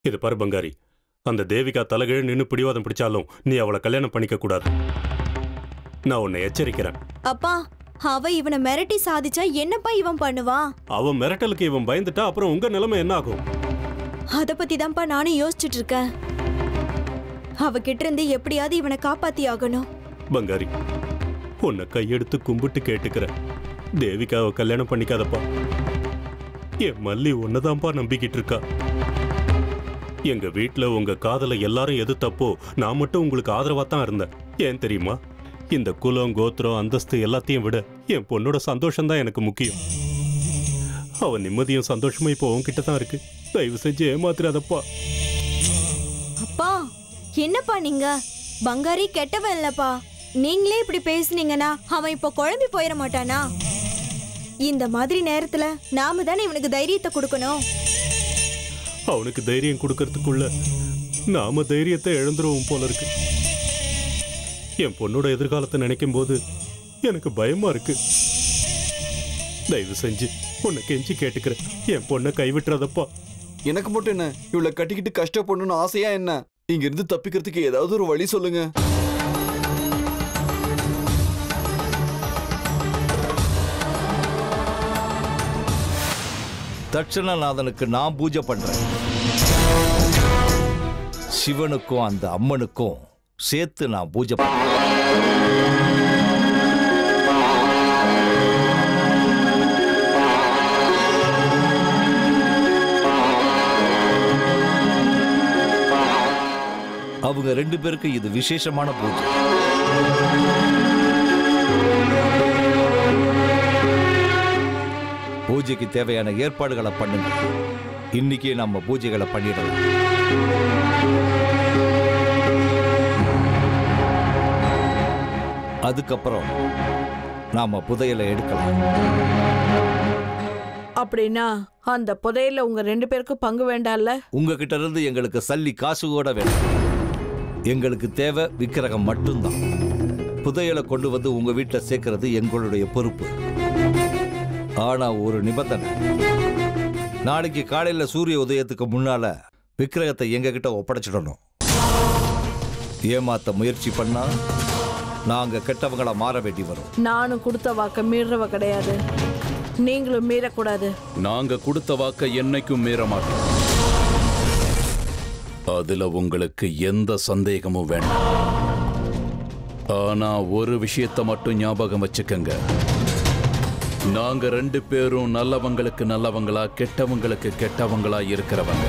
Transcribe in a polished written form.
இது பாரு பங்காரி, அந்த தேவிகா தலைகீழ நின்னு பிடிவாதம் பிடிச்சாலும் நீ அவளை கல்யாணம் பண்ணிக்க கூடாது. நான் உன்னை எச்சரிக்கிறேன். அப்பா, அவ இவனை மிரட்டி சாதிச்சா என்னப்பா இவன் பண்ணுவான்? அவன் மிரட்டலுக்கு இவன் பயந்துட்டா அப்புறம் உங்க நிலைமை என்ன ஆகும்? அத பத்தி தான்ப்பா நானும் யோசிச்சுட்டு இருக்கேன். அவகிட்ட இருந்து எப்படியாவது இவனை காப்பாத்தி ஆகணும். பங்காரி, உன்னை கையெடுத்து கும்பிட்டு கேட்டுக்கிறேன், தேவிகாவை கல்யாணம் பண்ணிக்காதப்பா. என் மல்லி ஒன்னதான்ப்பா நம்பிக்கிட்டு இருக்கா. எங்க வீட்டுல உங்க காதலை எல்லாரும் எதிர்த்தப்போ நான் மட்டும் உங்களுக்கு ஆதரவா தான் இருந்தேன். ஏன் தெரியுமா? இந்த குலம், கோத்திரம், அந்தஸ்து எல்லாத்தையும் விட என் பொண்ணோட சந்தோஷம் தான் எனக்கு முக்கியம். அவன் நிம்மதியும் சந்தோஷமும் இப்போ உன்கிட்ட தான் இருக்கு. தயவு செஞ்சு ஏமாத்திராதப்பா. அப்பா, என்னப்பா நீங்க? பங்காரி கெட்டவன் இல்லப்பா. நீங்களே இப்படி பேசுனீங்கன்னா அவன் இப்போ குழம்பி போயிட மாட்டானா? இந்த மாதிரி நேரத்துல நாம தானே இவனுக்கு தைரியத்தை கொடுக்கணும். அவனுக்கு தைரியம் கொடுக்கறதுக்குள்ள நாம தைரியத்தை இழந்துருவோம் போல இருக்கு. என் பொண்ணோட எதிர்காலத்தை நினைக்கும் போது எனக்கு பயமா இருக்கு. தயவு செஞ்சு உன்னை கெஞ்சி கேட்டுக்கிறேன், என் பொண்ணை கைவிட்டுறதப்பா. எனக்கு மட்டும் என்ன, இவளை கட்டிக்கிட்டு கஷ்டப்படணும்னு ஆசையா என்ன? இங்க இருந்து தப்பிக்கிறதுக்கு ஏதாவது ஒரு வழி சொல்லுங்க. தட்சணநாதனுக்கு நான் பூஜை பண்றேன். சிவனுக்கும் அந்த அம்மனுக்கும் சேர்த்து நான் பூஜை பண்றேன். அவங்க ரெண்டு பேருக்கு இது விசேஷமான பூஜை. பூஜைக்கு தேவையான ஏற்பாடுகளை பண்ணுங்க. இன்னைக்கே நம்ம பூஜைகளை பண்ணிடலாம். அதுக்கப்புறம் நாம புதையலை எடுக்கலாம். அப்படின்னா அந்த புதையல உங்க ரெண்டு பேருக்கும் பங்கு வேண்டாம்ல? உங்ககிட்ட இருந்து எங்களுக்கு சல்லி காசு கூட வேண்டாம். எங்களுக்கு தேவை விக்கிரகம் மட்டும்தான். புதையலை கொண்டு வந்து உங்க வீட்டில் சேர்க்கறது எங்களுடைய பொறுப்பு. ஆனா ஒரு நிபந்தனை, நாளைக்கு காலையில சூரிய உதயத்துக்கு முன்னால விக்கிரகத்தை எங்க கிட்ட ஒப்படைச்சிடணும். ஏமாத்த முயற்சி பண்ணா நாங்க கெட்டவங்களா மாற வேண்டி வரும். நானும் கொடுத்த வாக்க மீறவ கிடையாது, நீங்களும் மீறக்கூடாது. நாங்க கொடுத்த வாக்க என்னைக்கும் மீற மாட்டோம். அதுல உங்களுக்கு எந்த சந்தேகமும் வேண்டாம். ஆனா ஒரு விஷயத்தை மட்டும் ஞாபகம் வச்சுக்கங்க, நாங்க ரெண்டு பேரும் நல்லவங்களுக்கு நல்லவங்களா, கெட்டவங்களுக்கு கெட்டவங்களா இருக்கிறவங்க.